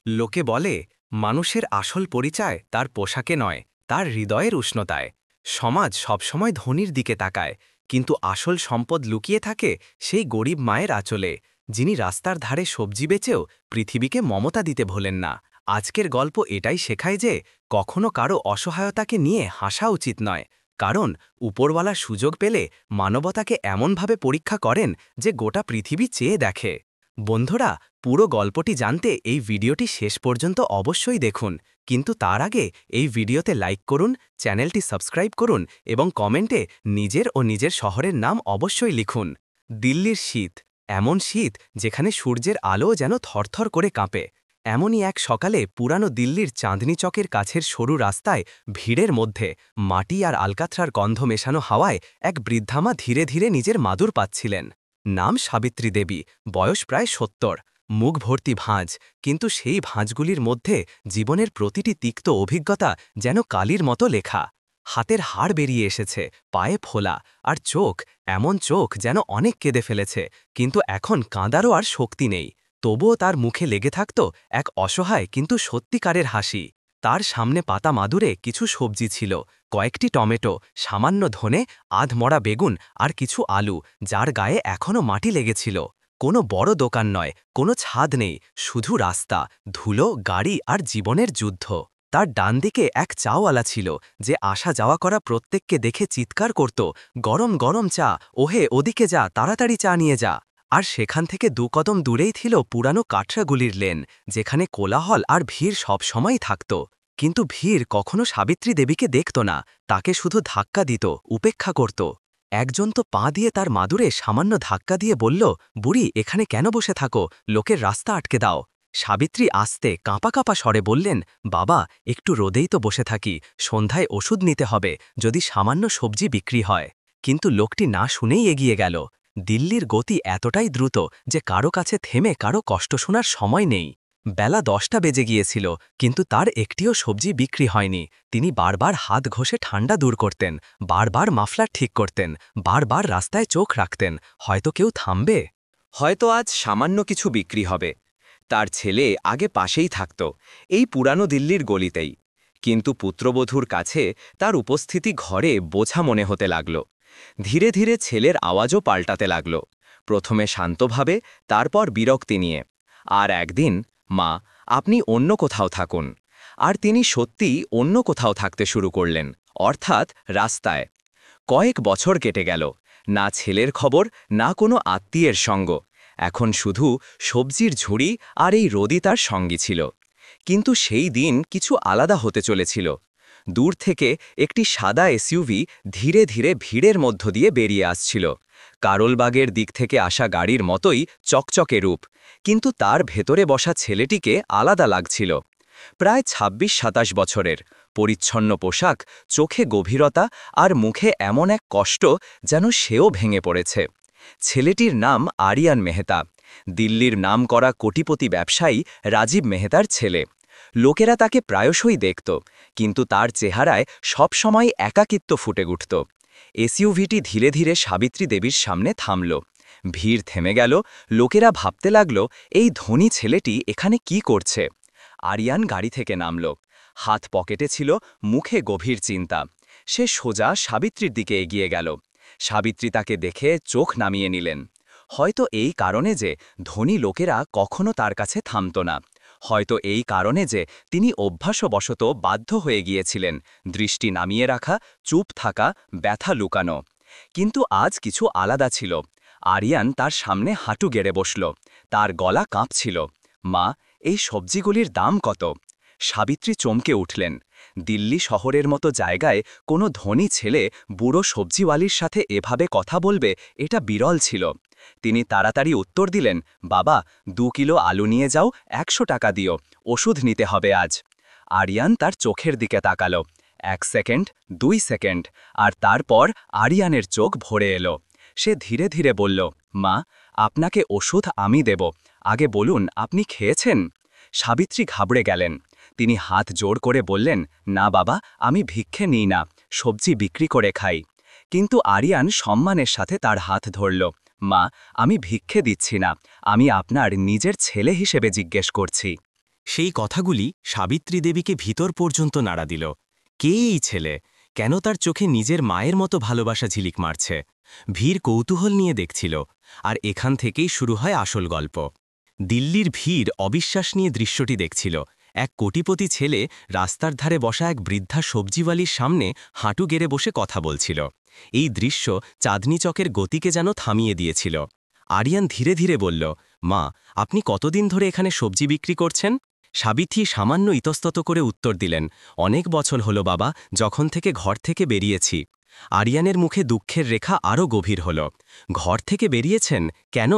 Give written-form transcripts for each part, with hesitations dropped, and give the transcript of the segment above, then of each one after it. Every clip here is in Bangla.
লোকে বলে মানুষের আসল পরিচয় তার পোশাকে নয়, তার হৃদয়ের উষ্ণতায়। সমাজ সবসময় ধনীর দিকে তাকায়, কিন্তু আসল সম্পদ লুকিয়ে থাকে সেই গরিব মায়ের আঁচলে, যিনি রাস্তার ধারে সবজি বেচেও পৃথিবীকে মমতা দিতে ভোলেন না। আজকের গল্প এটাই শেখায় যে কখনো কারো অসহায়তাকে নিয়ে হাসা উচিত নয়, কারণ উপরওয়ালা সুযোগ পেলে মানবতাকে এমনভাবে পরীক্ষা করেন যে গোটা পৃথিবী চেয়ে দেখে। বন্ধুরা, পুরো গল্পটি জানতে এই ভিডিওটি শেষ পর্যন্ত অবশ্যই দেখুন, কিন্তু তার আগে এই ভিডিওতে লাইক করুন, চ্যানেলটি সাবস্ক্রাইব করুন এবং কমেন্টে নিজের ও নিজের শহরের নাম অবশ্যই লিখুন। দিল্লির শীত, এমন শীত যেখানে সূর্যের আলো যেন থরথর করে কাঁপে। এমনই এক সকালে পুরানো দিল্লির চাঁদনি চকের কাছের সরু রাস্তায় ভিড়ের মধ্যে মাটি আর আলকাত্রার গন্ধ মেশানো হাওয়ায় এক বৃদ্ধামা ধীরে ধীরে নিজের মাদুর পাচ্ছিলেন। নাম সাবিত্রী দেবী, বয়স প্রায় ৭০, মুখ ভর্তি ভাঁজ, কিন্তু সেই ভাঁজগুলির মধ্যে জীবনের প্রতিটি তিক্ত অভিজ্ঞতা যেন কালির মতো লেখা। হাতের হাড় বেরিয়ে এসেছে, পায়ে ফোলা, আর চোখ, এমন চোখ যেন অনেক কেঁদে ফেলেছে, কিন্তু এখন কাঁদারও আর শক্তি নেই। তবুও তার মুখে লেগে থাকত এক অসহায় কিন্তু সত্যিকারের হাসি। তার সামনে পাতা মাদুরে কিছু সবজি ছিল, কয়েকটি টমেটো, সামান্য ধনে, আধমরা বেগুন আর কিছু আলু, যার গায়ে এখনও মাটি লেগেছিল। কোনো বড় দোকান নয়, কোনো ছাদ নেই, শুধু রাস্তা, ধুলো, গাড়ি আর জীবনের যুদ্ধ। তার ডান দিকে এক চাওয়ালা ছিল, যে আসা যাওয়া করা প্রত্যেককে দেখে চিৎকার করত, গরম গরম চা, ওহে ওদিকে যা, তাড়াতাড়ি চা নিয়ে যা। আর সেখান থেকে ২ কদম দূরেই ছিল পুরানো কাঠরাগুলির লেন, যেখানে কোলাহল আর ভিড় সবসময়ই থাকত। কিন্তু ভিড় কখনো সাবিত্রী দেবীকে দেখত না, তাকে শুধু ধাক্কা দিত, উপেক্ষা করত। একজন তো পা দিয়ে তার মাদুরে সামান্য ধাক্কা দিয়ে বলল, বুড়ি, এখানে কেন বসে থাকো, লোকের রাস্তা আটকে দাও। সাবিত্রী আস্তে কাঁপা কাঁপা স্বরে বললেন, বাবা, একটু রোদেই তো বসে থাকি, সন্ধ্যায় ওষুধ নিতে হবে, যদি সামান্য সবজি বিক্রি হয়। কিন্তু লোকটি না শুনেই এগিয়ে গেল। দিল্লির গতি এতটাই দ্রুত যে কারো কাছে থেমে কারো কষ্ট শোনার সময় নেই। বেলা ১০টা বেজে গিয়েছিল, কিন্তু তার একটিও সবজি বিক্রি হয়নি। তিনি বারবার হাত ঘষে ঠান্ডা দূর করতেন, বারবার মাফলার ঠিক করতেন, বারবার রাস্তায় চোখ রাখতেন, হয়তো কেউ থামবে, হয়তো আজ সামান্য কিছু বিক্রি হবে। তার ছেলে আগে পাশেই থাকত, এই পুরানো দিল্লির গলিতেই। কিন্তু পুত্রবধূর কাছে তার উপস্থিতি ঘরে বোঝা মনে হতে লাগল। ধীরে ধীরে ছেলের আওয়াজও পাল্টাতে লাগল, প্রথমে শান্তভাবে, তারপর বিরক্তি নিয়ে। আর একদিন, মা, আপনি অন্য কোথাও থাকুন। আর তিনি সত্যিই অন্য কোথাও থাকতে শুরু করলেন, অর্থাৎ রাস্তায়। কয়েক বছর কেটে গেল, না ছেলের খবর, না কোনো আত্মীয়ের সঙ্গ। এখন শুধু সবজির ঝুড়ি আর এই রোদই তার সঙ্গী ছিল। কিন্তু সেই দিন কিছু আলাদা হতে চলেছিল। দূর থেকে একটি সাদা এসইউভি ধীরে ধীরে ভিড়ের মধ্য দিয়ে বেরিয়ে আসছিল, কারলবাগের দিক থেকে আসা গাড়ির মতোই চকচকে রূপ, কিন্তু তার ভেতরে বসা ছেলেটিকে আলাদা লাগছিল। প্রায় ২৬-২৭ বছরের, পরিচ্ছন্ন পোশাক, চোখে গভীরতা আর মুখে এমন এক কষ্ট যেন সেও ভেঙে পড়েছে। ছেলেটির নাম আরিয়ান মেহতা, দিল্লির নামকরা কোটিপতি ব্যবসায়ী রাজীব মেহতার ছেলে। লোকেরা তাকে প্রায়শই দেখত, কিন্তু তার চেহারায় সবসময় একাকিত্ব ফুটে উঠত। এসইউভিটি ধীরে ধীরে সাবিত্রী দেবীর সামনে থামল। ভিড় থেমে গেল, লোকেরা ভাবতে লাগল, এই ধনী ছেলেটি এখানে কি করছে। আরিয়ান গাড়ি থেকে নামল, হাত পকেটে ছিল, মুখে গভীর চিন্তা। সে সোজা সাবিত্রীর দিকে এগিয়ে গেল। সাবিত্রী তাকে দেখে চোখ নামিয়ে নিলেন। হয়তো এই কারণে যে ধনী লোকেরা কখনো তার কাছে থামত না, হয়তো এই কারণে যে তিনি অভ্যাসবশত বাধ্য হয়ে গিয়েছিলেন দৃষ্টি নামিয়ে রাখা, চুপ থাকা, ব্যথা লুকানো। কিন্তু আজ কিছু আলাদা ছিল। আরিয়ান তার সামনে হাঁটু গেড়ে বসল, তার গলা কাঁপছিল। মা, এই সবজিগুলির দাম কত? সাবিত্রী চমকে উঠলেন। দিল্লি শহরের মতো জায়গায় কোনো ধনী ছেলে বুড়ো সবজিওয়ালির সাথে এভাবে কথা বলবে, এটা বিরল ছিল। তিনি তাড়াতাড়ি উত্তর দিলেন, বাবা, ২ কিলো আলু নিয়ে যাও, ১০০ টাকা দিও, ওষুধ নিতে হবে আজ। আরিয়ান তার চোখের দিকে তাকাল। ১ সেকেন্ড, ২ সেকেন্ড, আর তারপর আরিয়ানের চোখ ভরে এলো। সে ধীরে ধীরে বলল, মা, আপনাকে ওষুধ আমি দেব, আগে বলুন আপনি খেয়েছেন? সাবিত্রী ঘাবড়ে গেলেন। তিনি হাত জোড় করে বললেন, না বাবা, আমি ভিক্ষে নিই না, সবজি বিক্রি করে খাই। কিন্তু আরিয়ান সম্মানের সাথে তার হাত ধরল। মা, আমি ভিক্ষে দিচ্ছি না, আমি আপনার নিজের ছেলে হিসেবে জিজ্ঞেস করছি। সেই কথাগুলি সাবিত্রী দেবীকে ভিতর পর্যন্ত নাড়া দিল। কে এই ছেলে? কেন তার চোখে নিজের মায়ের মতো ভালোবাসা ঝিলিক মারছে? ভীর কৌতূহল নিয়ে দেখছিল, আর এখান থেকেই শুরু হয় আসল গল্প। দিল্লির ভীর অবিশ্বাস নিয়ে দৃশ্যটি দেখছিল। এক কোটিপতি ছেলে রাস্তার ধারে বসা এক বৃদ্ধা সবজিওয়ালির সামনে হাঁটু গেড়ে বসে কথা বলছিল। এই দৃশ্য চাঁদনি চকের গতিকে যেন থামিয়ে দিয়েছিল। আরিয়ান ধীরে ধীরে বলল, মা, আপনি কতদিন ধরে এখানে সবজি বিক্রি করছেন? সাবিত্রী সামান্য ইতস্তত করে উত্তর দিলেন, অনেক বছর হলো বাবা, যখন থেকে ঘর থেকে বেরিয়েছি। আরিয়ানের মুখে দুঃখের রেখা আরও গভীর হল। ঘর থেকে বেরিয়েছেন কেন?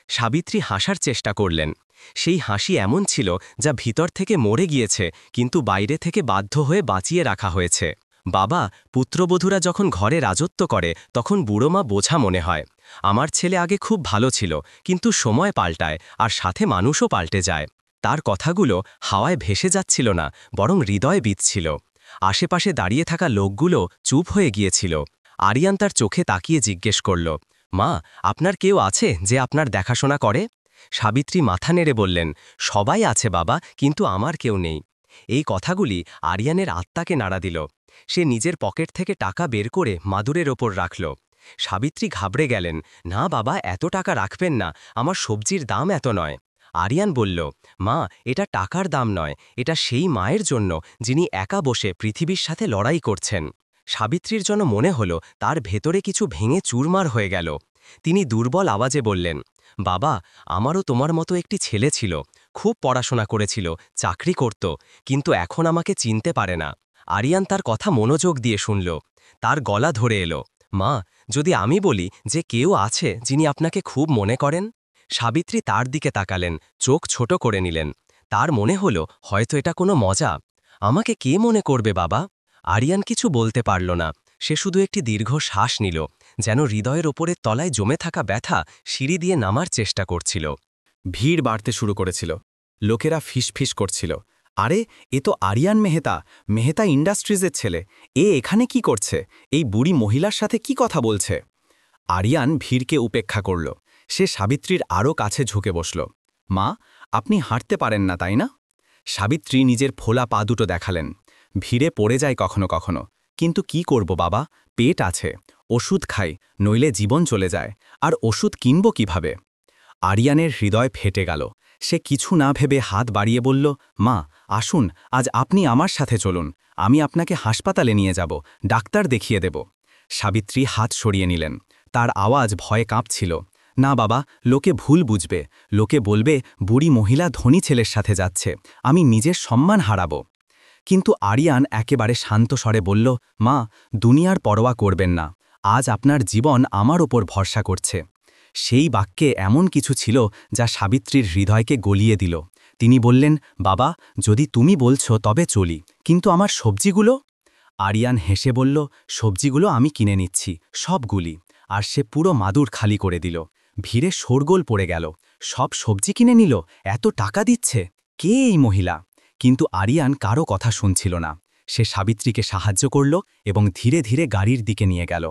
সাবিত্রী হাসার চেষ্টা করলেন। সেই হাসি এমন ছিল যা ভিতর থেকে মরে গিয়েছে, কিন্তু বাইরে থেকে বাধ্য হয়ে বাঁচিয়ে রাখা হয়েছে। বাবা, পুত্রবধূরা যখন ঘরে রাজত্ব করে তখন বুড়োমা বোঝা মনে হয়। আমার ছেলে আগে খুব ভালো ছিল, কিন্তু সময় পাল্টায়, আর সাথে মানুষও পাল্টে যায়। তার কথাগুলো হাওয়ায় ভেসে যাচ্ছিল না, বরং হৃদয়ে বিঁধছিল। আশেপাশে দাঁড়িয়ে থাকা লোকগুলো চুপ হয়ে গিয়েছিল। আরিয়ান তার চোখে তাকিয়ে জিজ্ঞেস করল, মা, আপনার কেউ আছে যে আপনার দেখাশোনা করে? সাবিত্রী মাথা নেড়ে বললেন, সবাই আছে বাবা, কিন্তু আমার কেউ নেই। এই কথাগুলি আরিয়ানের আত্মাকে নাড়া দিল। সে নিজের পকেট থেকে টাকা বের করে মাদুরের ওপর রাখল। সাবিত্রী ঘাবড়ে গেলেন, না বাবা, এত টাকা রাখবেন না, আমার সবজির দাম এত নয়। আরিয়ান বলল, মা, এটা টাকার দাম নয়, এটা সেই মায়ের জন্য যিনি একা বসে পৃথিবীর সাথে লড়াই করছেন। সাবিত্রীর জন্য মনে হল তার ভেতরে কিছু ভেঙে চুরমার হয়ে গেল। তিনি দুর্বল আওয়াজে বললেন, বাবা, আমারও তোমার মতো একটি ছেলে ছিল, খুব পড়াশোনা করেছিল, চাকরি করত, কিন্তু এখন আমাকে চিনতে পারে না। আরিয়ান তার কথা মনোযোগ দিয়ে শুনল। তার গলা ধরে এলো, মা, যদি আমি বলি যে কেউ আছে যিনি আপনাকে খুব মনে করেন? সাবিত্রী তার দিকে তাকালেন, চোখ ছোট করে নিলেন। তার মনে হল হয়তো এটা কোনো মজা। আমাকে কে মনে করবে বাবা? আরিয়ান কিছু বলতে পারল না। সে শুধু একটি দীর্ঘ শ্বাস নিল, যেন হৃদয়ের ওপরের তলায় জমে থাকা ব্যথা সিঁড়ি দিয়ে নামার চেষ্টা করছিল। ভিড় বাড়তে শুরু করেছিল। লোকেরা ফিসফিস করছিল, আরে, এ তো আরিয়ান মেহতা, মেহতা ইন্ডাস্ট্রিজের ছেলে। এ এখানে কি করছে? এই বুড়ি মহিলার সাথে কি কথা বলছে? আরিয়ান ভিড়কে উপেক্ষা করল। সে সাবিত্রীর আরও কাছে ঝুঁকে বসল। মা, আপনি হাঁটতে পারেন না, তাই না? সাবিত্রী নিজের ফোলা পা দুটো দেখালেন। ভিড়ে পড়ে যায় কখনো কখনো, কিন্তু কি করব বাবা, পেট আছে, ওষুধ খাই, নইলে জীবন চলে যায়, আর ওষুধ কিনব কিভাবে? আরিয়ানের হৃদয় ফেটে গেল। সে কিছু না ভেবে হাত বাড়িয়ে বলল, মা, আসুন, আজ আপনি আমার সাথে চলুন, আমি আপনাকে হাসপাতালে নিয়ে যাব, ডাক্তার দেখিয়ে দেব। সাবিত্রী হাত সরিয়ে নিলেন। তার আওয়াজ ভয়ে কাঁপছিল, না বাবা, লোকে ভুল বুঝবে, লোকে বলবে বুড়ি মহিলা ধনী ছেলের সাথে যাচ্ছে, আমি নিজের সম্মান হারাব। কিন্তু আরিয়ান একেবারে শান্ত স্বরে বলল, মা, দুনিয়ার পরোয়া করবেন না, আজ আপনার জীবন আমার ওপর ভরসা করছে। সেই বাক্যে এমন কিছু ছিল যা সাবিত্রীর হৃদয়কে গলিয়ে দিল। তিনি বললেন, বাবা, যদি তুমি বলছো তবে চলি, কিন্তু আমার সবজিগুলো? আরিয়ান হেসে বলল, সবজিগুলো আমি কিনে নিচ্ছি, সবগুলি। আর সে পুরো মাদুর খালি করে দিল। ভিড়ে শোরগোল পড়ে গেল। সব সবজি কিনে নিল? এত টাকা দিচ্ছে? কে এই মহিলা? কিন্তু আরিয়ান কারো কথা শুনছিল না। সে সাবিত্রীকে সাহায্য করল এবং ধীরে ধীরে গাড়ির দিকে নিয়ে গেল।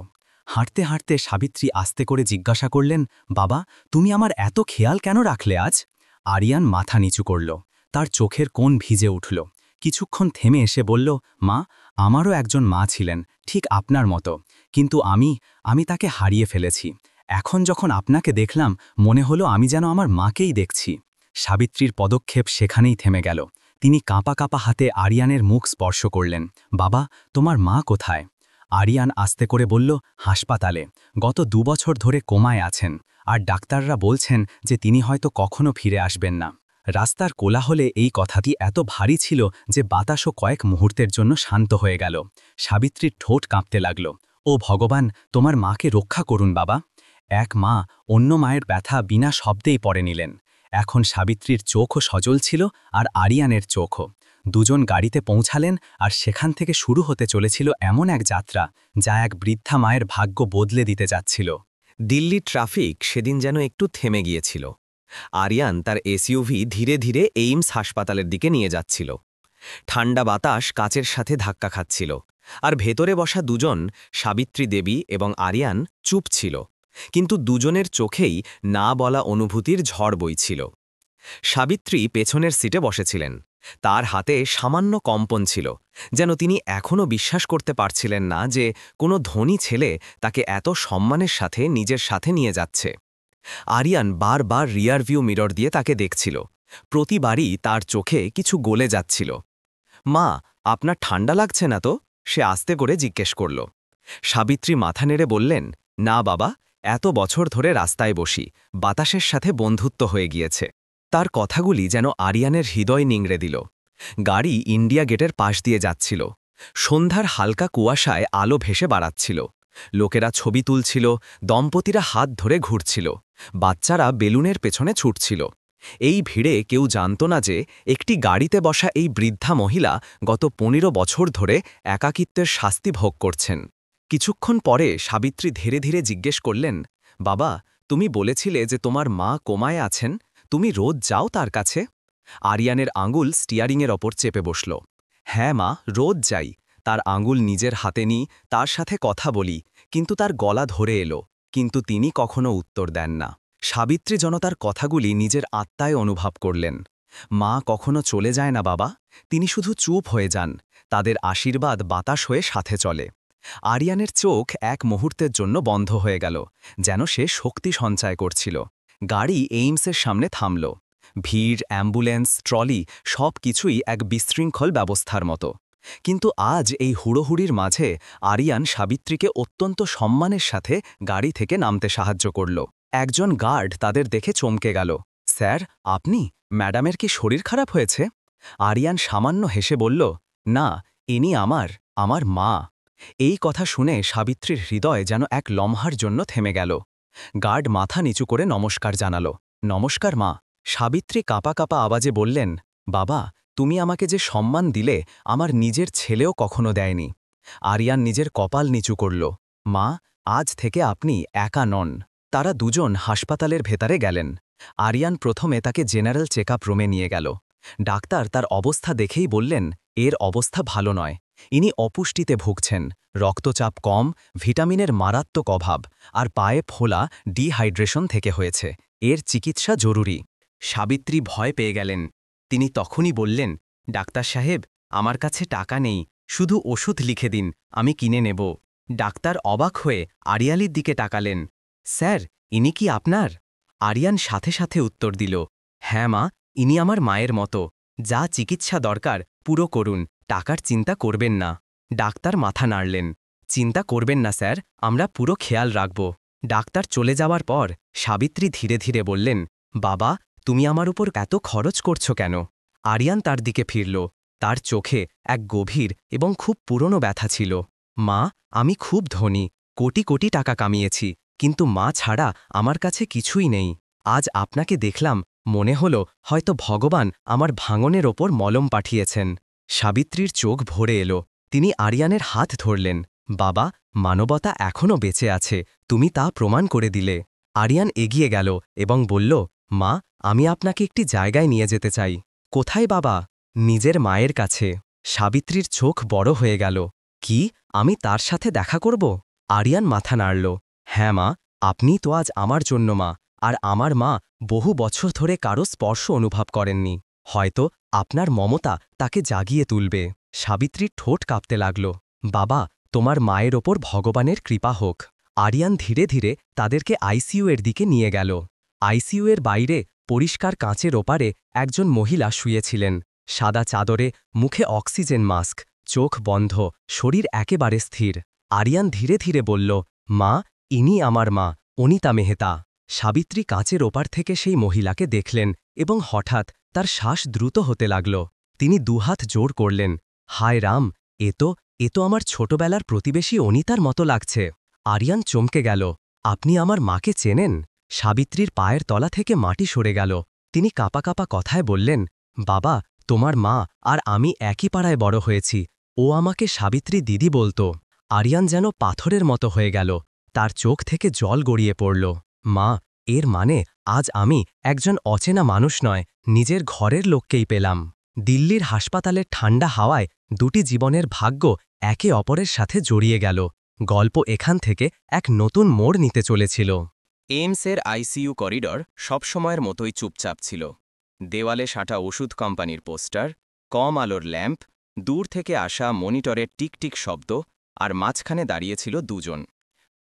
হাঁটতে হাঁটতে সাবিত্রী আস্তে করে জিজ্ঞাসা করলেন, বাবা, তুমি আমার এত খেয়াল কেন রাখলে আজ? আরিয়ান মাথা নিচু করল। তার চোখের কোণ ভিজে উঠল। কিছুক্ষণ থেমে এসে বলল, মা, আমারও একজন মা ছিলেন, ঠিক আপনার মতো, কিন্তু আমি তাকে হারিয়ে ফেলেছি। এখন যখন আপনাকে দেখলাম, মনে হলো আমি যেন আমার মাকেই দেখছি। সাবিত্রীর পদক্ষেপ সেখানেই থেমে গেল। তিনি কাঁপা কাঁপা হাতে আরিয়ানের মুখ স্পর্শ করলেন। বাবা, তোমার মা কোথায়? আরিয়ান আস্তে করে বলল, হাসপাতালে, গত 2 বছর ধরে কোমায় আছেন, আর ডাক্তাররা বলছেন যে তিনি হয়তো কখনো ফিরে আসবেন না। রাস্তার কোলাহলে এই কথাটি এত ভারী ছিল যে বাতাসও কয়েক মুহূর্তের জন্য শান্ত হয়ে গেল। সাবিত্রীর ঠোঁট কাঁপতে লাগল। ও ভগবান, তোমার মাকে রক্ষা করুন বাবা। এক মা অন্য মায়ের ব্যথা বিনা শব্দেই পড়ে নিলেন। এখন সাবিত্রীর চোখও সজল ছিল, আর আরিয়ানের চোখও। দুজন গাড়িতে পৌঁছালেন, আর সেখান থেকে শুরু হতে চলেছিল এমন এক যাত্রা যা এক বৃদ্ধা মায়ের ভাগ্য বদলে দিতে যাচ্ছিল। দিল্লির ট্রাফিক সেদিন যেন একটু থেমে গিয়েছিল। আরিয়ান তার এসইউভি ধীরে ধীরে এইমস হাসপাতালের দিকে নিয়ে যাচ্ছিল। ঠান্ডা বাতাস কাচের সাথে ধাক্কা খাচ্ছিল, আর ভেতরে বসা দুজন, সাবিত্রী দেবী এবং আরিয়ান, চুপ ছিল, কিন্তু দুজনের চোখেই না বলা অনুভূতির ঝড় বইছিল। সাবিত্রী পেছনের সিটে বসেছিলেন। তার হাতে সামান্য কম্পন ছিল, যেন তিনি এখনও বিশ্বাস করতে পারছিলেন না যে কোনো ধনী ছেলে তাকে এত সম্মানের সাথে নিজের সাথে নিয়ে যাচ্ছে। আরিয়ান বারবার রিয়ারভিউ মিরর দিয়ে তাকে দেখছিল। প্রতিবারই তার চোখে কিছু গলে যাচ্ছিল। মা, আপনার ঠান্ডা লাগছে না তো? সে আস্তে করে জিজ্ঞেস করল। সাবিত্রী মাথা নেড়ে বললেন, না বাবা, এত বছর ধরে রাস্তায় বসি, বাতাসের সাথে বন্ধুত্ব হয়ে গিয়েছে। তার কথাগুলি যেন আরিয়ানের হৃদয় নিংড়ে দিল। গাড়ি ইন্ডিয়া গেটের পাশ দিয়ে যাচ্ছিল। সন্ধ্যার হালকা কুয়াশায় আলো ভেসে বাড়াচ্ছিল। লোকেরা ছবি তুলছিল, দম্পতিরা হাত ধরে ঘুরছিল, বাচ্চারা বেলুনের পেছনে ছুটছিল। এই ভিড়ে কেউ জানত না যে একটি গাড়িতে বসা এই বৃদ্ধা মহিলা গত ১৫ বছর ধরে একাকিত্বের শাস্তি ভোগ করছেন। কিছুক্ষণ পরে সাবিত্রী ধীরে ধীরে জিজ্ঞেস করলেন, বাবা, তুমি বলেছিলে যে তোমার মা কোমায় আছেন, তুমি রোজ যাও তার কাছে? আরিয়ানের আঙুল স্টিয়ারিংয়ের ওপর চেপে বসল। হ্যাঁ মা, রোজ যাই। তার আঙুল নিজের হাতে নিই, তার সাথে কথা বলি, কিন্তু তার গলা ধরে এলো, কিন্তু তিনি কখনো উত্তর দেন না। সাবিত্রী জনতার কথাগুলি নিজের আত্মায় অনুভব করলেন। মা কখনো চলে যায় না বাবা, তিনি শুধু চুপ হয়ে যান, তাদের আশীর্বাদ বাতাস হয়ে সাথে চলে। আরিয়ানের চোখ এক মুহূর্তের জন্য বন্ধ হয়ে গেল, যেন সে শক্তি সঞ্চয় করছিল। গাড়ি এইমসের সামনে থামল। ভিড়, অ্যাম্বুলেন্স, ট্রলি সব কিছুই এক বিশৃঙ্খল ব্যবস্থার মতো। কিন্তু আজ এই হুড়োহুড়ির মাঝে আরিয়ান সাবিত্রীকে অত্যন্ত সম্মানের সাথে গাড়ি থেকে নামতে সাহায্য করল। একজন গার্ড তাদের দেখে চমকে গেল। স্যার, আপনি? ম্যাডামের কি শরীর খারাপ হয়েছে? আরিয়ান সামান্য হেসে বলল, না, ইনি আমার মা। এই কথা শুনে সাবিত্রীর হৃদয় যেন এক লম্হার জন্য থেমে গেল। গার্ড মাথা নিচু করে নমস্কার জানাল। নমস্কার মা। সাবিত্রী কাঁপা কাঁপা আওয়াজে বললেন, বাবা, তুমি আমাকে যে সম্মান দিলে আমার নিজের ছেলেও কখনো দেয়নি। আরিয়ান নিজের কপাল নিচু করল। মা, আজ থেকে আপনি একা নন। তারা দুজন হাসপাতালের ভেতরে গেলেন। আরিয়ান প্রথমে তাকে জেনারেল চেকআপ রুমে নিয়ে গেল। ডাক্তার তার অবস্থা দেখেই বললেন, এর অবস্থা ভালো নয়। ইনি অপুষ্টিতে ভুগছেন, রক্তচাপ কম, ভিটামিনের মারাত্মক অভাব, আর পায়ে ফোলা ডিহাইড্রেশন থেকে হয়েছে। এর চিকিৎসা জরুরি। সাবিত্রী ভয় পেয়ে গেলেন। তিনি তখনই বললেন, ডাক্তার সাহেব, আমার কাছে টাকা নেই, শুধু ওষুধ লিখে দিন, আমি কিনে নেব। ডাক্তার অবাক হয়ে আরিয়ালির দিকে তাকালেন। স্যার, ইনি কি আপনার? আরিয়ান সাথে সাথে উত্তর দিল, হ্যাঁ মা, ইনি আমার মায়ের মতো। যা চিকিৎসা দরকার পুরো করুন, টাকার চিন্তা করবেন না। ডাক্তার মাথা নাড়লেন। চিন্তা করবেন না স্যার, আমরা পুরো খেয়াল রাখব। ডাক্তার চলে যাওয়ার পর সাবিত্রী ধীরে ধীরে বললেন, বাবা, তুমি আমার উপর এত খরচ করছো কেন? আরিয়ান তার দিকে ফিরল। তার চোখে এক গভীর এবং খুব পুরনো ব্যথা ছিল। মা, আমি খুব ধনী, কোটি কোটি টাকা কামিয়েছি, কিন্তু মা ছাড়া আমার কাছে কিছুই নেই। আজ আপনাকে দেখলাম, মনে হলো হয়তো ভগবান আমার ভাঙনের ওপর মলম পাঠিয়েছেন। সাবিত্রীর চোখ ভরে এলো। তিনি আরিয়ানের হাত ধরলেন। বাবা, মানবতা এখনও বেঁচে আছে, তুমি তা প্রমাণ করে দিলে। আরিয়ান এগিয়ে গেল এবং বলল, মা, আমি আপনাকে একটি জায়গায় নিয়ে যেতে চাই। কোথায় বাবা? নিজের মায়ের কাছে। সাবিত্রীর চোখ বড় হয়ে গেল। কি, আমি তার সাথে দেখা করব? আরিয়ান মাথা নাড়ল। হ্যাঁ মা, আপনিই তো আজ আমার জন্য মা, আর আমার মা বহু বছর ধরে কারো স্পর্শ অনুভব করেননি। হয়তো আপনার মমতা তাকে জাগিয়ে তুলবে। সাবিত্রীর ঠোঁট কাঁপতে লাগল। বাবা, তোমার মায়ের ওপর ভগবানের কৃপা হোক। আরিয়ান ধীরে ধীরে তাদেরকে আইসিইউ এর দিকে নিয়ে গেল। আইসিইউ এর বাইরে পরিষ্কার কাঁচের ওপারে একজন মহিলা শুয়েছিলেন। সাদা চাদরে, মুখে অক্সিজেন মাস্ক, চোখ বন্ধ, শরীর একেবারে স্থির। আরিয়ান ধীরে ধীরে বলল, মা, ইনি আমার মা, অনিতা মেহতা। সাবিত্রী কাঁচের ওপার থেকে সেই মহিলাকে দেখলেন এবং হঠাৎ তার শ্বাস দ্রুত হতে লাগল। তিনি দুহাত জোর করলেন। হায় রাম, এ তো আমার ছোটবেলার প্রতিবেশী অনিতার মতো লাগছে। আরিয়ান চমকে গেল। আপনি আমার মাকে চেনেন? সাবিত্রীর পায়ের তলা থেকে মাটি সরে গেল। তিনি কাঁপা কাঁপা কথায় বললেন, বাবা, তোমার মা আর আমি একই পাড়ায় বড় হয়েছি। ও আমাকে সাবিত্রী দিদি বলতো। আরিয়ান যেন পাথরের মতো হয়ে গেল। তার চোখ থেকে জল গড়িয়ে পড়ল। মা, এর মানে আজ আমি একজন অচেনা মানুষ নয়, নিজের ঘরের লোককেই পেলাম। দিল্লির হাসপাতালের ঠান্ডা হাওয়ায় দুটি জীবনের ভাগ্য একে অপরের সাথে জড়িয়ে গেল। গল্প এখান থেকে এক নতুন মোড় নিতে চলেছিল। এইমসের আইসিইউ করিডর সবসময়ের মতোই চুপচাপ ছিল। দেওয়ালে সাঁটা ওষুধ কোম্পানির পোস্টার, কম আলোর ল্যাম্প, দূর থেকে আসা মনিটরের টিকটিক শব্দ, আর মাঝখানে দাঁড়িয়েছিল দুজন।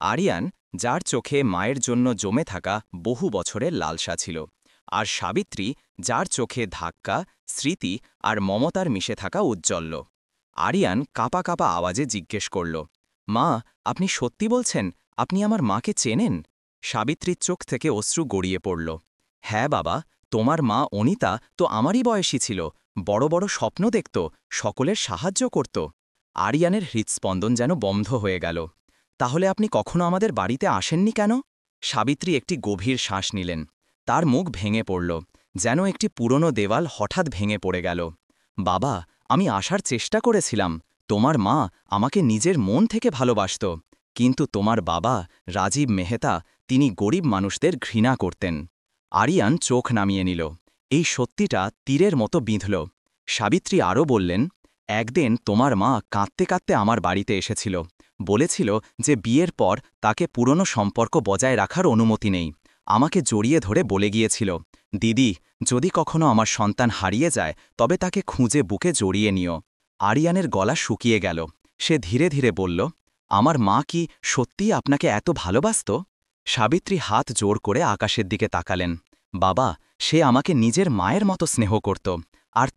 আরিয়ান, যার চোখে মায়ের জন্য জমে থাকা বহু বছরের লালসা ছিল, আর সাবিত্রী, যার চোখে ধাক্কা, স্মৃতি আর মমতার মিশে থাকা উজ্জ্বল্য। আরিয়ান কাঁপা কাঁপা আওয়াজে জিজ্ঞেস করল, মা, আপনি সত্যি বলছেন আপনি আমার মাকে চেনেন? সাবিত্রীর চোখ থেকে অশ্রু গড়িয়ে পড়ল। হ্যাঁ বাবা, তোমার মা অনিতা তো আমারই বয়সী ছিল, বড় বড় স্বপ্ন দেখত, সকলের সাহায্য করত। আরিয়ানের হৃৎস্পন্দন যেন বন্ধ হয়ে গেল। তাহলে আপনি কখনো আমাদের বাড়িতে আসেননি কেন? সাবিত্রী একটি গভীর শ্বাস নিলেন। তার মুখ ভেঙে পড়ল, যেন একটি পুরনো দেওয়াল হঠাৎ ভেঙে পড়ে গেল। বাবা, আমি আসার চেষ্টা করেছিলাম, তোমার মা আমাকে নিজের মন থেকে ভালোবাসত, কিন্তু তোমার বাবা রাজীব মেহতা, তিনি গরিব মানুষদের ঘৃণা করতেন। আরিয়ান চোখ নামিয়ে নিল। এই সত্যিটা তীরের মতো বিঁধল। সাবিত্রী আরও বললেন, একদিন তোমার মা কাঁদতে কাঁদতে আমার বাড়িতে এসেছিল, বলেছিল যে বিয়ের পর তাকে পুরনো সম্পর্ক বজায় রাখার অনুমতি নেই। আমাকে জড়িয়ে ধরে বলে গিয়েছিল, দিদি, যদি কখনো আমার সন্তান হারিয়ে যায় তবে তাকে খুঁজে বুকে জড়িয়ে নিও। আরিয়ানের গলা শুকিয়ে গেল। সে ধীরে ধীরে বলল, আমার মা কি সত্যিই আপনাকে এত ভালোবাসত? সাবিত্রী হাত জোর করে আকাশের দিকে তাকালেন। বাবা, সে আমাকে নিজের মায়ের মতো স্নেহ করত, আর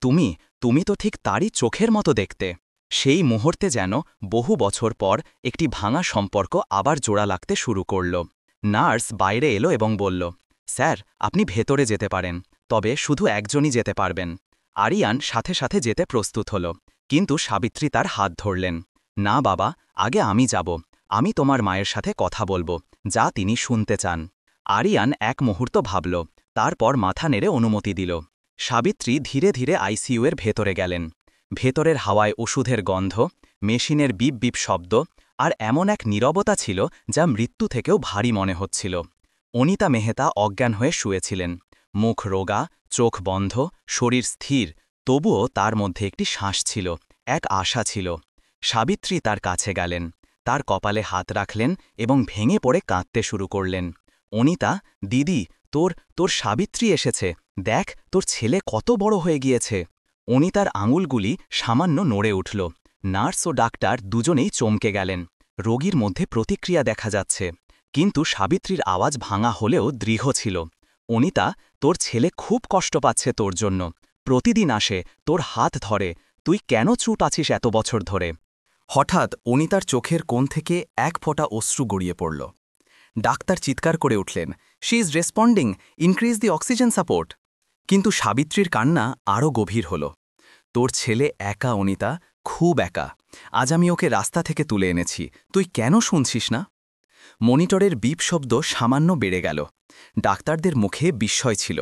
তুমি তো ঠিক তারই চোখের মতো দেখতে। সেই মুহূর্তে যেন বহু বছর পর একটি ভাঙা সম্পর্ক আবার জোড়া লাগতে শুরু করল। নার্স বাইরে এলো এবং বলল, স্যার, আপনি ভেতরে যেতে পারেন, তবে শুধু একজনই যেতে পারবেন। আরিয়ান সাথে সাথে যেতে প্রস্তুত হল, কিন্তু সাবিত্রী তার হাত ধরলেন। না বাবা, আগে আমি যাব, আমি তোমার মায়ের সাথে কথা বলবো, যা তিনি শুনতে চান। আরিয়ান এক মুহূর্ত ভাবল, তারপর মাথা নেড়ে অনুমতি দিল। সাবিত্রী ধীরে ধীরে আইসিইউয়ের ভেতরে গেলেন। ভেতরের হাওয়ায় ওষুধের গন্ধ, মেশিনের বিপ বিপ শব্দ, আর এমন এক নীরবতা ছিল যা মৃত্যু থেকেও ভারী মনে হচ্ছিল। অনিতা মেহতা অজ্ঞান হয়ে শুয়েছিলেন, মুখ রোগা, চোখ বন্ধ, শরীর স্থির, তবুও তার মধ্যে একটি শ্বাস ছিল, এক আশা ছিল। সাবিত্রী তার কাছে গেলেন, তার কপালে হাত রাখলেন এবং ভেঙে পড়ে কাঁদতে শুরু করলেন। অনিতা, দিদি, তোর সাবিত্রী এসেছে, দেখ তোর ছেলে কত বড় হয়ে গিয়েছে। অনিতার আঙুলগুলি সামান্য নড়ে উঠল। নার্স ও ডাক্তার দুজনেই চমকে গেলেন। রোগীর মধ্যে প্রতিক্রিয়া দেখা যাচ্ছে, কিন্তু সাবিত্রীর আওয়াজ ভাঙা হলেও দৃঢ় ছিল। অনিতা, তোর ছেলে খুব কষ্ট পাচ্ছে তোর জন্য, প্রতিদিন আসে, তোর হাত ধরে, তুই কেন চুপ আছিস এত বছর ধরে? হঠাৎ অনিতার চোখের কোণ থেকে এক ফোঁটা অশ্রু গড়িয়ে পড়ল। ডাক্তার চিৎকার করে উঠলেন, she is responding, increase the oxygen support. কিন্তু সাবিত্রীর কান্না আরও গভীর হল। তোর ছেলে একা অনিতা, খুব একা। আজ আমি ওকে রাস্তা থেকে তুলে এনেছি, তুই কেন শুনছিস না? মনিটরের বিপ শব্দ সামান্য বেড়ে গেল। ডাক্তারদের মুখে বিস্ময় ছিল।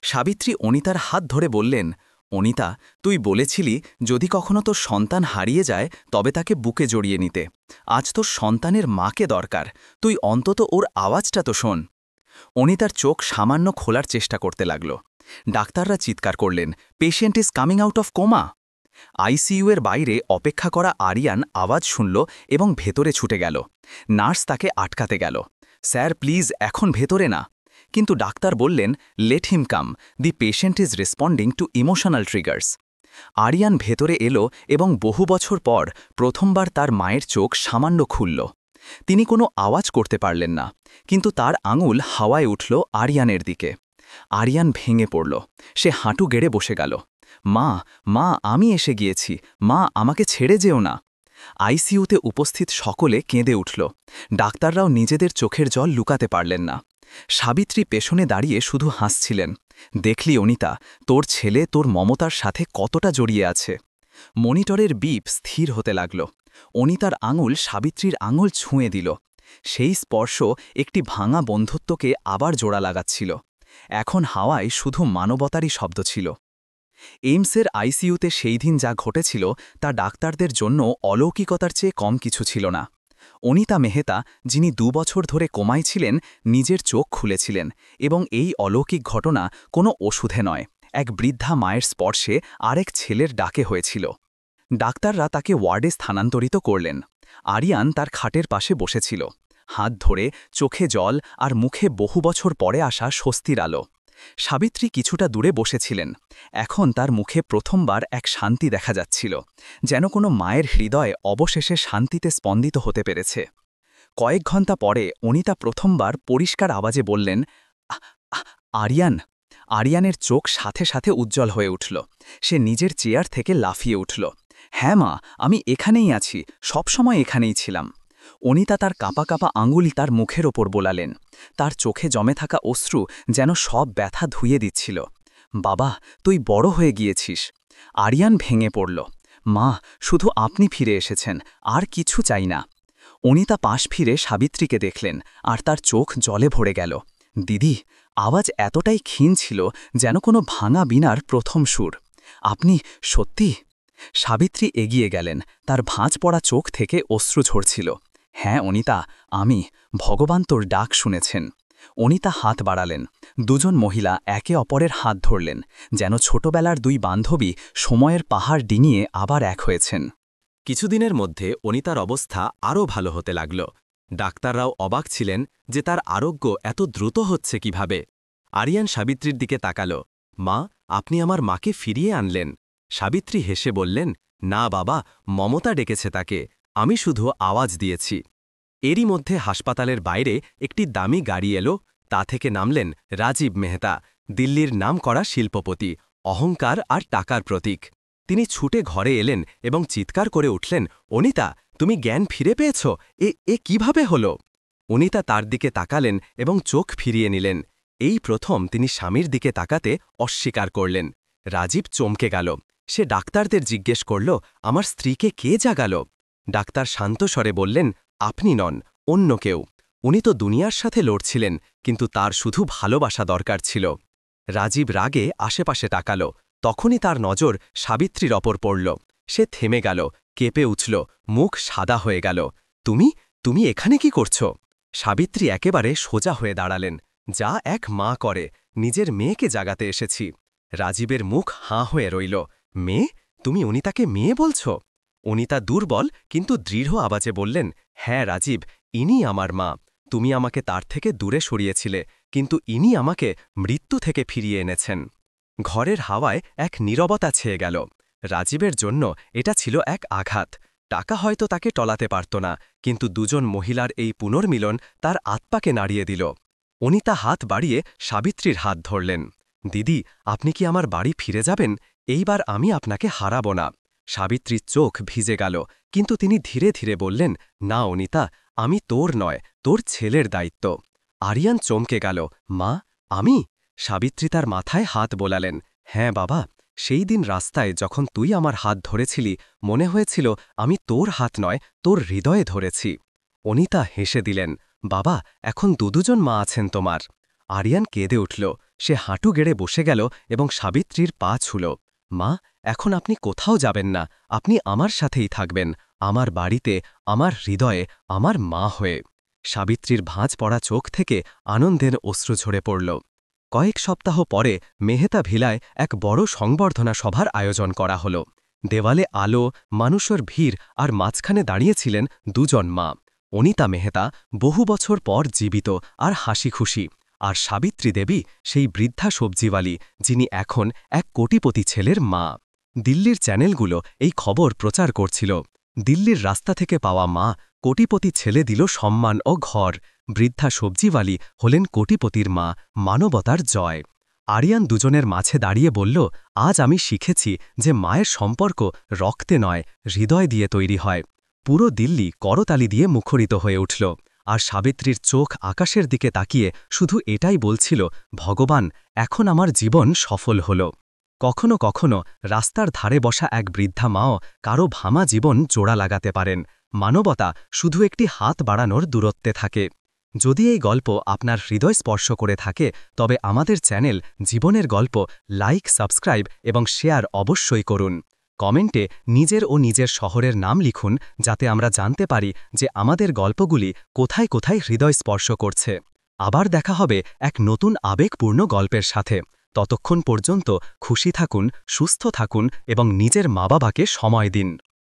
সাবিত্রী অনিতার হাত ধরে বললেন, অনিতা, তুই বলেছিলি যদি কখনো তোর সন্তান হারিয়ে যায় তবে তাকে বুকে জড়িয়ে নিতে। আজ তোর সন্তানের মাকে দরকার, তুই অন্তত ওর আওয়াজটা তো শোন। অনিতার চোখ সামান্য খোলার চেষ্টা করতে লাগল। ডাক্তাররা চিৎকার করলেন, patient is coming out of coma. আইসিইউয়ের বাইরে অপেক্ষা করা আরিয়ান আওয়াজ শুনল এবং ভেতরে ছুটে গেল। নার্স তাকে আটকাতে গেল, স্যার প্লিজ এখন ভেতরে না। কিন্তু ডাক্তার বললেন, let him come, the patient is responding to emotional triggers. Aryan ভেতরে এলো এবং বহু বছর পর প্রথমবার তার মায়ের চোখ সামান্য খুলল। তিনি কোনো আওয়াজ করতে পারলেন না, কিন্তু তার আঙুল হাওয়ায় উঠল আরিয়ানের দিকে। আরিয়ান ভেঙে পড়ল, সে হাঁটু গেড়ে বসে গেল। মা, মা, আমি এসে গিয়েছি, মা, আমাকে ছেড়ে যেও না। আইসিইউতে উপস্থিত সকলে কেঁদে উঠল। ডাক্তাররাও নিজেদের চোখের জল লুকাতে পারলেন না। সাবিত্রী পেছনে দাঁড়িয়ে শুধু হাসছিলেন। দেখলি অনিতা, তোর ছেলে তোর মমতার সাথে কতটা জড়িয়ে আছে। মনিটরের বিপ স্থির হতে লাগল। অনিতার আঙুল সাবিত্রীর আঙুল ছুঁয়ে দিল। সেই স্পর্শ একটি ভাঙা বন্ধুত্বকে আবার জোড়া লাগাচ্ছিল। এখন হাওয়ায় শুধু মানবতারই শব্দ ছিল। এইমসের আইসিইউতে সেই দিন যা ঘটেছিল তা ডাক্তারদের জন্য অলৌকিকতার চেয়ে কম কিছু ছিল না। অনিতা মেহতা, যিনি 2 বছর ধরে কোমায় ছিলেন, নিজের চোখ খুলেছিলেন, এবং এই অলৌকিক ঘটনা কোনো ওষুধে নয়, এক বৃদ্ধা মায়ের স্পর্শে আরেক ছেলের ডাকে হয়েছিল। ডাক্তাররা তাকে ওয়ার্ডে স্থানান্তরিত করলেন। আরিয়ান তার খাটের পাশে বসেছিল, হাত ধরে, চোখে জল আর মুখে বহু বছর পরে আসা স্বস্তির আলো। সাবিত্রী কিছুটা দূরে বসেছিলেন। এখন তার মুখে প্রথমবার এক শান্তি দেখা যাচ্ছিল, যেন কোনো মায়ের হৃদয় অবশেষে শান্তিতে স্পন্দিত হতে পেরেছে। কয়েক ঘন্টা পরে অনিতা প্রথমবার পরিষ্কার আওয়াজে বললেন, "আ- আ- আরিয়ান।" আরিয়ানের চোখ সাথে সাথে উজ্জ্বল হয়ে উঠল। সে নিজের চেয়ার থেকে লাফিয়ে উঠল। "হ্যাঁ মা, আমি এখানেই আছি, সবসময় এখানেই ছিলাম।" অনিতা তার কাঁপা কাঁপা আঙুলি তার মুখের ওপর বোলালেন। তার চোখে জমে থাকা অশ্রু যেন সব ব্যথা ধুয়ে দিচ্ছিল। "বাবা, তুই বড় হয়ে গিয়েছিস।" আরিয়ান ভেঙে পড়ল। "মা, শুধু আপনি ফিরে এসেছেন, আর কিছু চাই না।" অনিতা পাশ ফিরে সাবিত্রীকে দেখলেন, আর তার চোখ জলে ভরে গেল। "দিদি," আওয়াজ এতটাই ক্ষীণ ছিল যেন কোনো ভাঙা বীণার প্রথম সুর। "আপনি সত্যি?" সাবিত্রী এগিয়ে গেলেন, তার ভাঁজ পড়া চোখ থেকে অশ্রু ঝরছিল। "হ্যাঁ অনিতা, আমি। ভগবান তোর ডাক শুনেছেন।" অনিতা হাত বাড়ালেন। দুজন মহিলা একে অপরের হাত ধরলেন, যেন ছোটবেলার দুই বান্ধবী সময়ের পাহাড় ডিঙিয়ে আবার এক হয়েছেন। কিছুদিনের মধ্যে অনিতার অবস্থা আরও ভালো হতে লাগল। ডাক্তাররাও অবাক ছিলেন যে তার আরোগ্য এত দ্রুত হচ্ছে কিভাবে। আরিয়ান সাবিত্রীর দিকে তাকাল। "মা, আপনি আমার মাকে ফিরিয়ে আনলেন।" সাবিত্রী হেসে বললেন, "না বাবা, মমতা ডেকেছে তাকে, আমি শুধু আওয়াজ দিয়েছি।" এরই মধ্যে হাসপাতালের বাইরে একটি দামি গাড়ি এলো। তা থেকে নামলেন রাজীব মেহতা, দিল্লির নামকরা শিল্পপতি, অহংকার আর টাকার প্রতীক। তিনি ছুটে ঘরে এলেন এবং চিৎকার করে উঠলেন, "অনিতা, তুমি জ্ঞান ফিরে পেয়েছ? এ কিভাবে হলো?" অনিতা তার দিকে তাকালেন এবং চোখ ফিরিয়ে নিলেন। এই প্রথম তিনি স্বামীর দিকে তাকাতে অস্বীকার করলেন। রাজীব চমকে গেল। সে ডাক্তারদের জিজ্ঞেস করল, "আমার স্ত্রীকে কে জাগাল?" ডাক্তার শান্ত স্বরে বললেন, "আপনি নন, অন্য কেউ। উনি তো দুনিয়ার সাথে লড়ছিলেন, কিন্তু তার শুধু ভালোবাসা দরকার ছিল।" রাজীব রাগে আশেপাশে তাকাল। তখনই তার নজর সাবিত্রীর ওপর পড়ল। সে থেমে গেল, কেঁপে উঠল, মুখ সাদা হয়ে গেল। তুমি তুমি এখানে কি করছ?" সাবিত্রী একেবারে সোজা হয়ে দাঁড়ালেন। "যা এক মা করে, নিজের মেয়েকে জাগাতে এসেছি।" রাজীবের মুখ হাঁ হয়ে রইল। "মেয়ে? তুমি অনিতাকে মেয়ে বলছ?" অনিতা দুর্বল কিন্তু দৃঢ় আওয়াজে বললেন, "হ্যাঁ রাজীব, ইনি আমার মা। তুমি আমাকে তার থেকে দূরে সরিয়েছিলে, কিন্তু ইনি আমাকে মৃত্যু থেকে ফিরিয়ে এনেছেন।" ঘরের হাওয়ায় এক নীরবতা ছেয়ে গেল। রাজীবের জন্য এটা ছিল এক আঘাত। টাকা হয়তো তাকে টলাতে পারত না, কিন্তু দুজন মহিলার এই পুনর্মিলন তার আত্মাকে নাড়িয়ে দিল। অনিতা হাত বাড়িয়ে সাবিত্রীর হাত ধরলেন। "দিদি, আপনি কি আমার বাড়ি ফিরে যাবেন? এইবার আমি আপনাকে হারাব না।" সাবিত্রীর চোখ ভিজে গেল, কিন্তু তিনি ধীরে ধীরে বললেন, "না অনিতা, আমি তোর নয়, তোর ছেলের দায়িত্ব।" আরিয়ান চমকে গেল। "মা, আমি?" সাবিত্রী তার মাথায় হাত বোলালেন। "হ্যাঁ বাবা, সেই দিন রাস্তায় যখন তুই আমার হাত ধরেছিলি, মনে হয়েছিল আমি তোর হাত নয়, তোর হৃদয়ে ধরেছি।" অনিতা হেসে দিলেন। "বাবা, এখন দুজন মা আছেন তোমার।" আরিয়ান কেঁদে উঠল। সে হাঁটু গেড়ে বসে গেল এবং সাবিত্রীর পা ছুল। "মা, এখন আপনি কোথাও যাবেন না, আপনি আমার সাথেই থাকবেন, আমার বাড়িতে, আমার হৃদয়ে, আমার মা হয়ে।" সাবিত্রীর ভাঁজ পড়া চোখ থেকে আনন্দের অশ্রু ঝরে পড়ল। কয়েক সপ্তাহ পরে মেহতা ভিলায় এক বড় সংবর্ধনা সভার আয়োজন করা হল। দেওয়ালে আলো, মানুষের ভিড়, আর মাঝখানে দাঁড়িয়েছিলেন দুজন মা। অনিতা মেহতা বহু বছর পর জীবিত আর হাসি খুশি, আর সাবিত্রী দেবী সেই বৃদ্ধা সবজিওয়ালি, যিনি এখন এক কোটিপতি ছেলের মা। দিল্লির চ্যানেলগুলো এই খবর প্রচার করছিল। দিল্লির রাস্তা থেকে পাওয়া মা কোটিপতি ছেলে দিল সম্মান ও ঘর। বৃদ্ধা সবজিওয়ালি হলেন কোটিপতির মা, মানবতার জয়। আরিয়ান দুজনের মাঝে দাঁড়িয়ে বলল, "আজ আমি শিখেছি যে মায়ের সম্পর্ক রক্তে নয়, হৃদয় দিয়ে তৈরি হয়।" পুরো দিল্লি করতালি দিয়ে মুখরিত হয়ে উঠল, আর সাবিত্রীর চোখ আকাশের দিকে তাকিয়ে শুধু এটাই বলছিল, "ভগবান, এখন আমার জীবন সফল হল।" কখনো কখনো রাস্তার ধারে বসা এক বৃদ্ধা মাও কারো ভামা জীবন জোড়া লাগাতে পারেন। মানবতা শুধু একটি হাত বাড়ানোর দূরত্বে থাকে। যদি এই গল্প আপনার হৃদয় স্পর্শ করে থাকে, তবে আমাদের চ্যানেল জীবনের গল্প লাইক, সাবস্ক্রাইব এবং শেয়ার অবশ্যই করুন। কমেন্টে নিজের ও নিজের শহরের নাম লিখুন, যাতে আমরা জানতে পারি যে আমাদের গল্পগুলি কোথায় কোথায় হৃদয় স্পর্শ করছে। আবার দেখা হবে এক নতুন আবেগপূর্ণ গল্পের সাথে। ততক্ষণ পর্যন্ত খুশি থাকুন, সুস্থ থাকুন এবং নিজের মা বাবাকে সময় দিন।